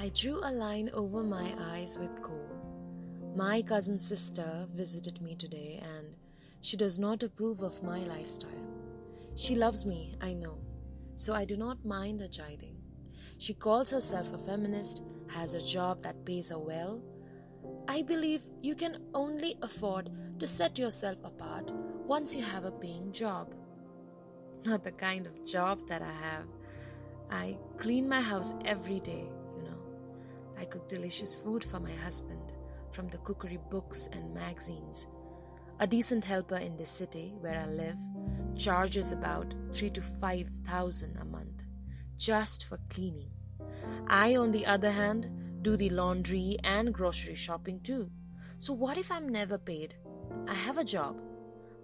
I drew a line over my eyes with coal. My cousin's sister visited me today and she does not approve of my lifestyle. She loves me, I know, so I do not mind her chiding. She calls herself a feminist, has a job that pays her well. I believe you can only afford to set yourself apart once you have a paying job. Not the kind of job that I have. I clean my house every day, you know. I cook delicious food for my husband from the cookery books and magazines. A decent helper in this city where I live charges about 3 to 5,000 a month just for cleaning. I, on the other hand, do the laundry and grocery shopping too. So what if I'm never paid? I have a job.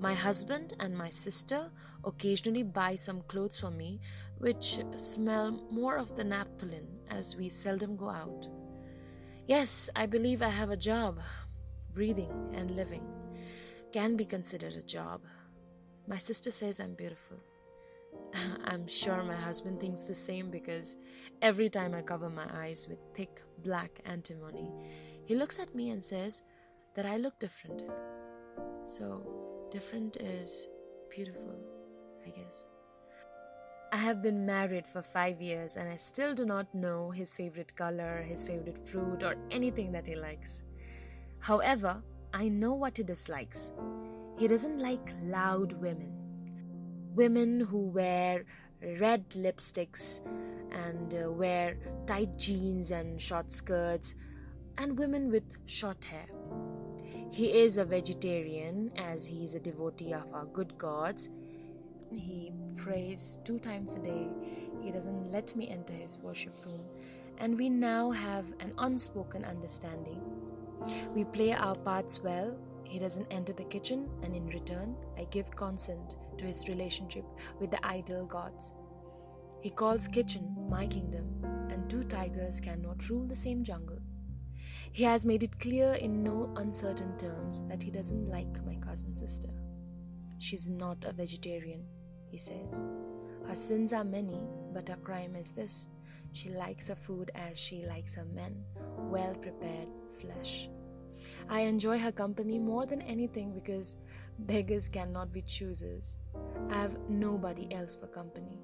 My husband and my sister occasionally buy some clothes for me which smell more of the naphthalene as we seldom go out. Yes, I believe I have a job. Breathing and living can be considered a job. My sister says I'm beautiful. I'm sure my husband thinks the same because every time I cover my eyes with thick black antimony, he looks at me and says that I look different. So, different is beautiful, I guess. I have been married for 5 years and I still do not know his favorite color, his favorite fruit, or anything that he likes. However, I know what he dislikes. He doesn't like loud women. Women who wear red lipsticks and wear tight jeans and short skirts, and women with short hair. He is a vegetarian as he is a devotee of our good gods. He prays 2 times a day. He doesn't let me enter his worship room, and we now have an unspoken understanding. We play our parts well. He doesn't enter the kitchen, and in return, I give consent to his relationship with the idol gods. He calls kitchen my kingdom, and 2 tigers cannot rule the same jungle. He has made it clear in no uncertain terms that he doesn't like my cousin sister. She's not a vegetarian, he says. Her sins are many, but her crime is this. She likes her food as she likes her men, well-prepared flesh. I enjoy her company more than anything because beggars cannot be choosers. I have nobody else for company.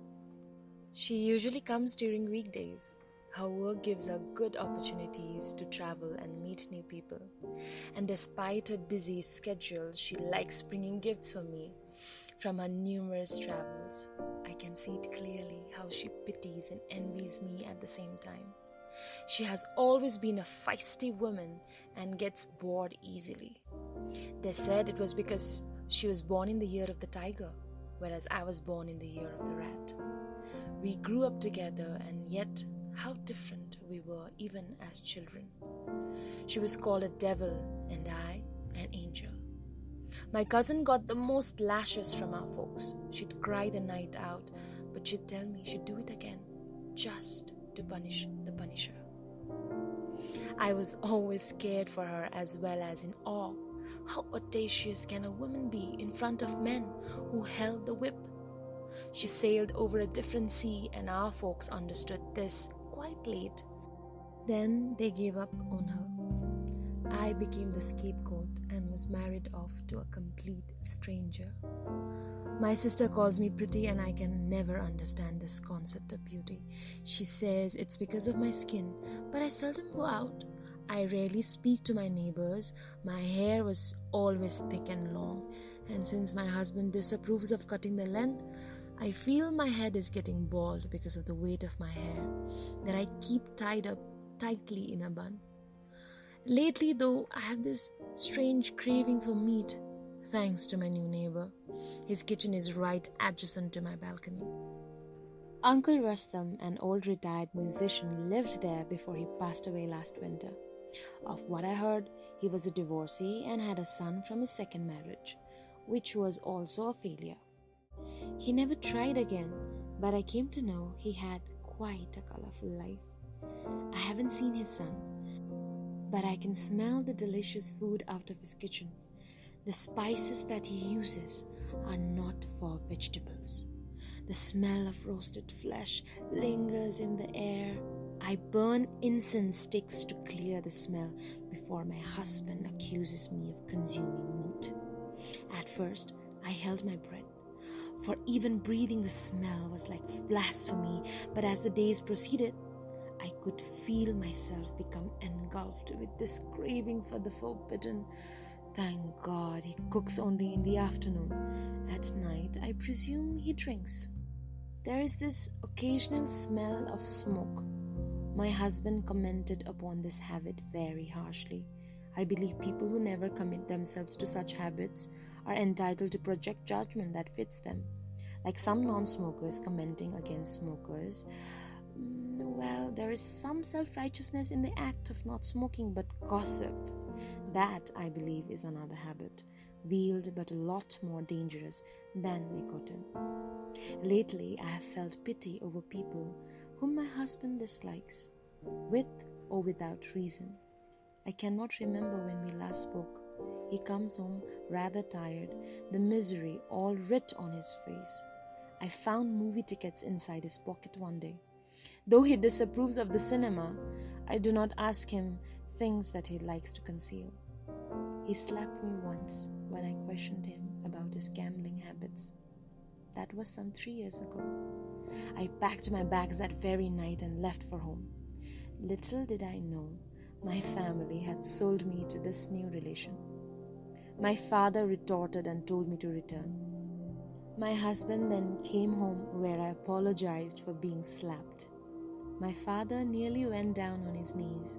She usually comes during weekdays. Her work gives her good opportunities to travel and meet new people. And despite her busy schedule, she likes bringing gifts for me from her numerous travels. I can see it clearly how she pities and envies me at the same time. She has always been a feisty woman and gets bored easily. They said it was because she was born in the year of the tiger, whereas I was born in the year of the rat. We grew up together, and yet how different we were even as children. She was called a devil and I an angel. My cousin got the most lashes from our folks. She'd cry the night out, but she'd tell me she'd do it again, just to punish the punisher. I was always scared for her as well as in awe. How audacious can a woman be in front of men who held the whip? She sailed over a different sea, and our folks understood this quite late. Then they gave up on her. I became the scapegoat and was married off to a complete stranger. My sister calls me pretty, and I can never understand this concept of beauty. She says it's because of my skin, but I seldom go out. I rarely speak to my neighbors. My hair was always thick and long, and since my husband disapproves of cutting the length, I feel my head is getting bald because of the weight of my hair that I keep tied up tightly in a bun. Lately, though, I have this strange craving for meat, thanks to my new neighbor. His kitchen is right adjacent to my balcony. Uncle Rustam, an old retired musician, lived there before he passed away last winter. Of what I heard, he was a divorcee and had a son from his second marriage, which was also a failure. He never tried again, but I came to know he had quite a colorful life. I haven't seen his son, but I can smell the delicious food out of his kitchen. The spices that he uses are not for vegetables. The smell of roasted flesh lingers in the air. I burn incense sticks to clear the smell before my husband accuses me of consuming meat. At first, I held my breath, for even breathing the smell was like blasphemy, but as the days proceeded, I could feel myself become engulfed with this craving for the forbidden. Thank God he cooks only in the afternoon. At night, I presume he drinks. There is this occasional smell of smoke. My husband commented upon this habit very harshly. I believe people who never commit themselves to such habits are entitled to project judgment that fits them. Like some non-smokers commenting against smokers. Well, there is some self-righteousness in the act of not smoking, but gossip, that I believe is another habit, veiled but a lot more dangerous than nicotine. Lately, I have felt pity over people whom my husband dislikes, with or without reason. I cannot remember when we last spoke. He comes home rather tired, the misery all writ on his face. I found movie tickets inside his pocket one day. Though he disapproves of the cinema, I do not ask him things that he likes to conceal. He slapped me once when I questioned him about his gambling habits. That was some 3 years ago. I packed my bags that very night and left for home. Little did I know, my family had sold me to this new relation. My father retorted and told me to return. My husband then came home where I apologized for being slapped. My father nearly went down on his knees.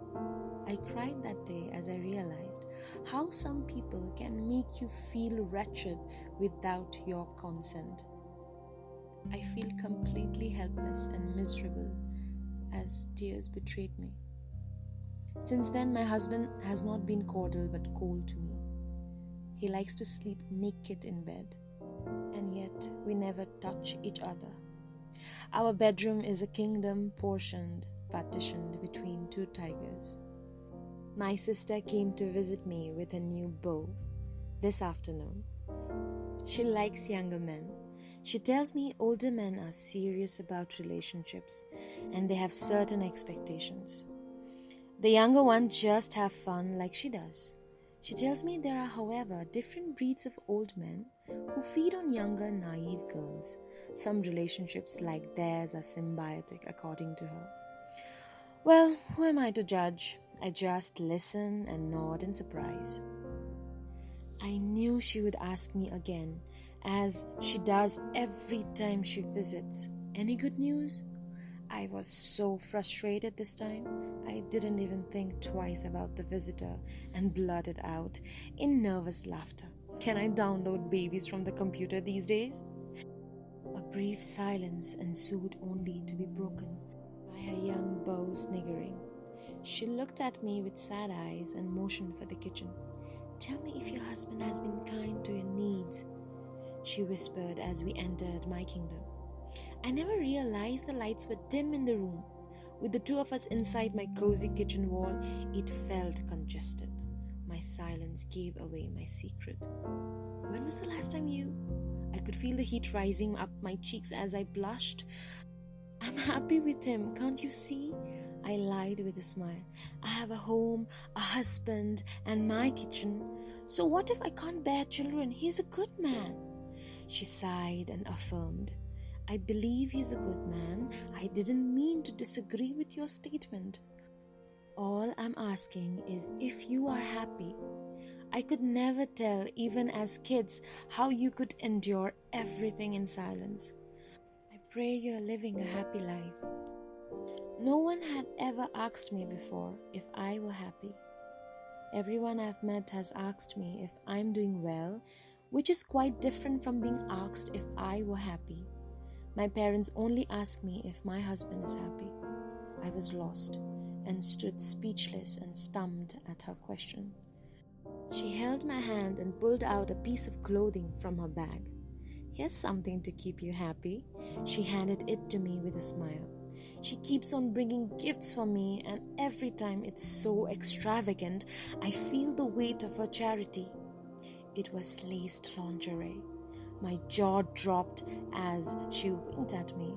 I cried that day as I realized how some people can make you feel wretched without your consent. I feel completely helpless and miserable as tears betrayed me. Since then, my husband has not been cordial but cold to me. He likes to sleep naked in bed, and yet we never touch each other. Our bedroom is a kingdom partitioned between two tigers. My sister came to visit me with a new beau this afternoon. She likes younger men. She tells me older men are serious about relationships and they have certain expectations. The younger ones just have fun like she does. She tells me there are, however, different breeds of old men who feed on younger, naive girls. Some relationships like theirs are symbiotic, according to her. Well, who am I to judge? I just listen and nod in surprise. I knew she would ask me again, as she does every time she visits. Any good news? I was so frustrated this time, I didn't even think twice about the visitor and blurted out in nervous laughter. Can I download babies from the computer these days? A brief silence ensued, only to be broken by her young beau sniggering. She looked at me with sad eyes and motioned for the kitchen. Tell me if your husband has been kind to your needs, she whispered as we entered my kingdom. I never realized the lights were dim in the room. With the two of us inside my cozy kitchen wall, it felt congested. My silence gave away my secret. When was the last time you... I could feel the heat rising up my cheeks as I blushed. I'm happy with him, can't you see? I lied with a smile. I have a home, a husband, and my kitchen. So what if I can't bear children? He's a good man. She sighed and affirmed. I believe he's a good man. I didn't mean to disagree with your statement. All I'm asking is if you are happy. I could never tell, even as kids, how you could endure everything in silence. I pray you're living a happy life. No one had ever asked me before if I were happy. Everyone I've met has asked me if I'm doing well, which is quite different from being asked if I were happy. My parents only asked me if my husband is happy. I was lost and stood speechless and stumped at her question. She held my hand and pulled out a piece of clothing from her bag. Here's something to keep you happy. She handed it to me with a smile. She keeps on bringing gifts for me, and every time it's so extravagant, I feel the weight of her charity. It was laced lingerie. My jaw dropped as she winked at me.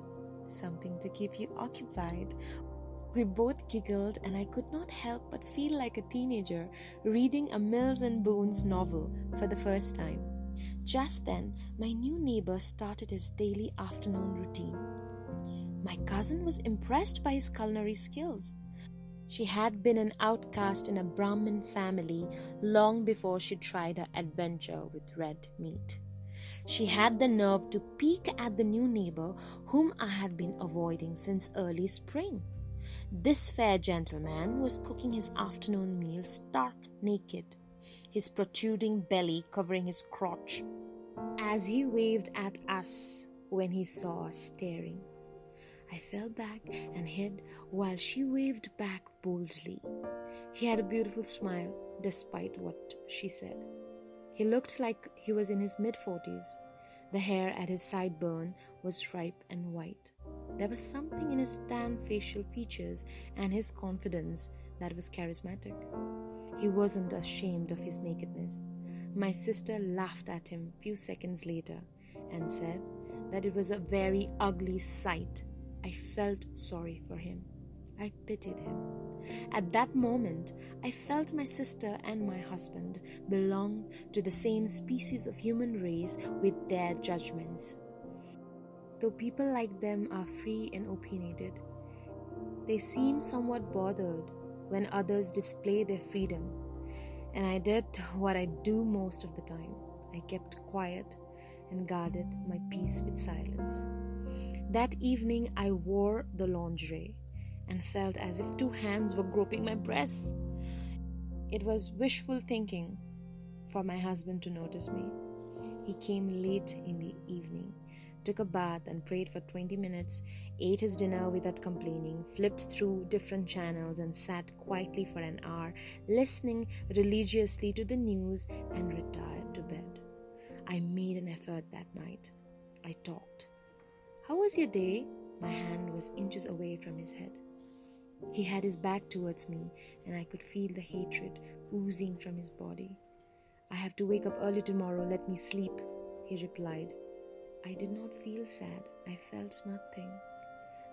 Something to keep you occupied. We both giggled, and I could not help but feel like a teenager reading a Mills and Boons novel for the first time. Just then, my new neighbor started his daily afternoon routine. My cousin was impressed by his culinary skills. She had been an outcast in a Brahmin family long before she tried her adventure with red meat. She had the nerve to peek at the new neighbor whom I had been avoiding since early spring. This fair gentleman was cooking his afternoon meal stark naked, his protruding belly covering his crotch, as he waved at us when he saw us staring. I fell back and hid while she waved back boldly. He had a beautiful smile, despite what she said. He looked like he was in his mid-40s. The hair at his sideburn was ripe and white. There was something in his tan facial features and his confidence that was charismatic. He wasn't ashamed of his nakedness. My sister laughed at him a few seconds later and said that it was a very ugly sight. I felt sorry for him. I pitied him. At that moment, I felt my sister and my husband belong to the same species of human race with their judgments. Though people like them are free and opinionated, they seem somewhat bothered when others display their freedom. And I did what I do most of the time. I kept quiet and guarded my peace with silence. That evening I wore the lingerie and felt as if two hands were groping my breasts. It was wishful thinking for my husband to notice me. He came late in the evening, took a bath and prayed for 20 minutes, ate his dinner without complaining, flipped through different channels and sat quietly for an hour, listening religiously to the news and retired to bed. I made an effort that night. I talked. "How was your day?" My hand was inches away from his head. He had his back towards me, and I could feel the hatred oozing from his body. "I have to wake up early tomorrow. Let me sleep," he replied. I did not feel sad. I felt nothing.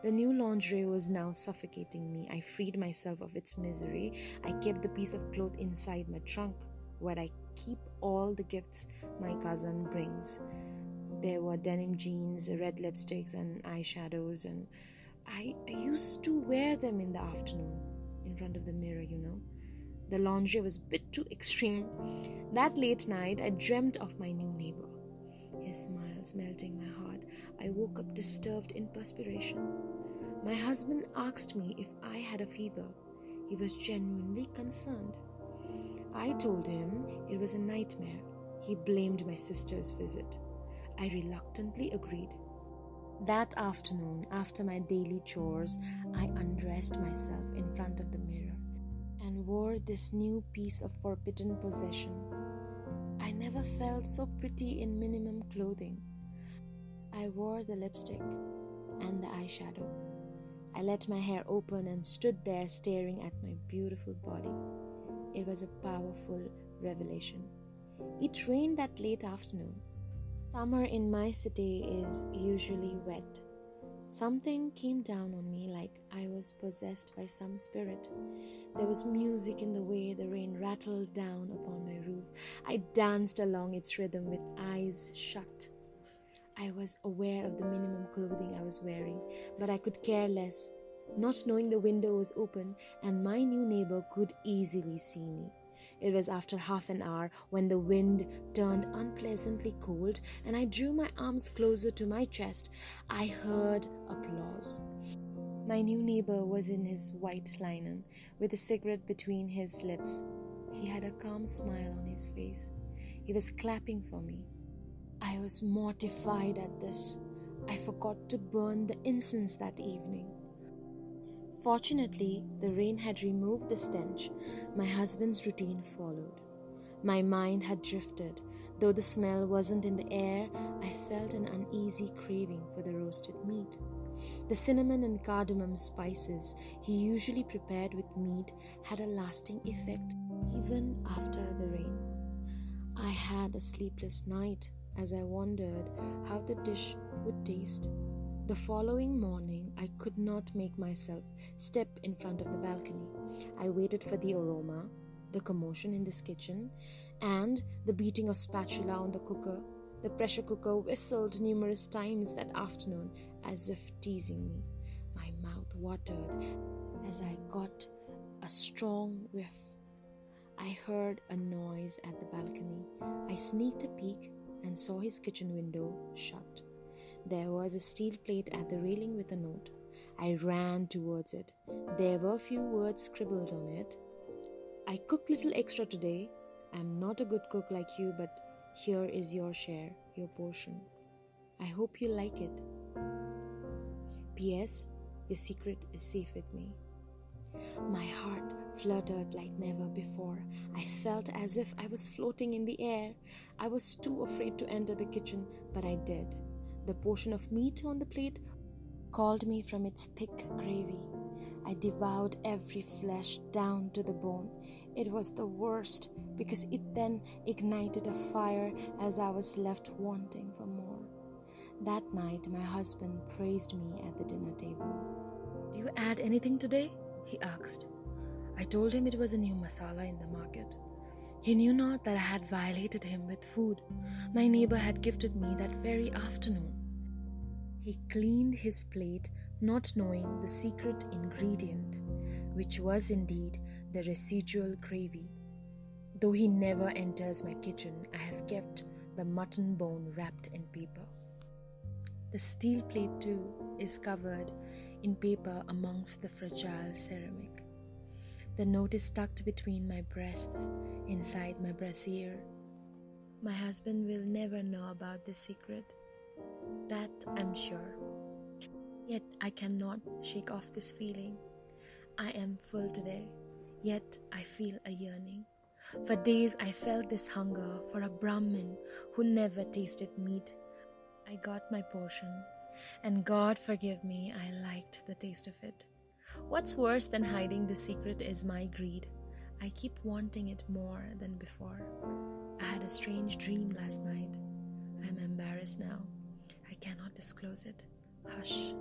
The new lingerie was now suffocating me. I freed myself of its misery. I kept the piece of cloth inside my trunk, where I keep all the gifts my cousin brings. There were denim jeans, red lipsticks and eyeshadows, and I used to wear them in the afternoon in front of the mirror, The lingerie was a bit too extreme. That late night, I dreamt of my new neighbor. His smiles melting my heart. I woke up disturbed in perspiration. My husband asked me if I had a fever. He was genuinely concerned. I told him it was a nightmare. He blamed my sister's visit. I reluctantly agreed. That afternoon, after my daily chores, I undressed myself in front of the mirror and wore this new piece of forbidden possession. I never felt so pretty in minimum clothing. I wore the lipstick and the eyeshadow. I let my hair open and stood there staring at my beautiful body. It was a powerful revelation. It rained that late afternoon. Summer in my city is usually wet. Something came down on me like I was possessed by some spirit. There was music in the way the rain rattled down upon my roof. I danced along its rhythm with eyes shut. I was aware of the minimum clothing I was wearing, but I could care less, not knowing the window was open and my new neighbor could easily see me. It was after half an hour when the wind turned unpleasantly cold and I drew my arms closer to my chest. I heard applause. My new neighbor was in his white linen, with a cigarette between his lips. He had a calm smile on his face. He was clapping for me. I was mortified at this. I forgot to burn the incense that evening. Fortunately, the rain had removed the stench. My husband's routine followed. My mind had drifted. Though the smell wasn't in the air, I felt an uneasy craving for the roasted meat. The cinnamon and cardamom spices he usually prepared with meat had a lasting effect even after the rain. I had a sleepless night as I wondered how the dish would taste. The following morning, I could not make myself step in front of the balcony. I waited for the aroma, the commotion in this kitchen, and the beating of spatula on the cooker. The pressure cooker whistled numerous times that afternoon as if teasing me. My mouth watered as I got a strong whiff. I heard a noise at the balcony. I sneaked a peek and saw his kitchen window shut. There was a steel plate at the railing with a note. I ran towards it. There were a few words scribbled on it. I cooked little extra today. I'm not a good cook like you, but here is your share, your portion. I hope you like it. P.S. Your secret is safe with me. My heart fluttered like never before. I felt as if I was floating in the air. I was too afraid to enter the kitchen, but I did. The portion of meat on the plate called me from its thick gravy. I devoured every flesh down to the bone. It was the worst because it then ignited a fire as I was left wanting for more. That night, my husband praised me at the dinner table. "Do you add anything today?" he asked. I told him it was a new masala in the market. He knew not that I had violated him with food my neighbor had gifted me that very afternoon. He cleaned his plate, not knowing the secret ingredient, which was indeed the residual gravy. Though he never enters my kitchen, I have kept the mutton bone wrapped in paper. The steel plate too is covered in paper amongst the fragile ceramic. The note is tucked between my breasts, inside my brassiere. My husband will never know about this secret. That I'm sure. Yet I cannot shake off this feeling. I am full today, yet I feel a yearning. For days I felt this hunger for a Brahmin who never tasted meat. I got my portion, and God forgive me, I liked the taste of it. What's worse than hiding the secret is my greed. I keep wanting it more than before. I had a strange dream last night. I'm embarrassed now. I cannot disclose it. Hush.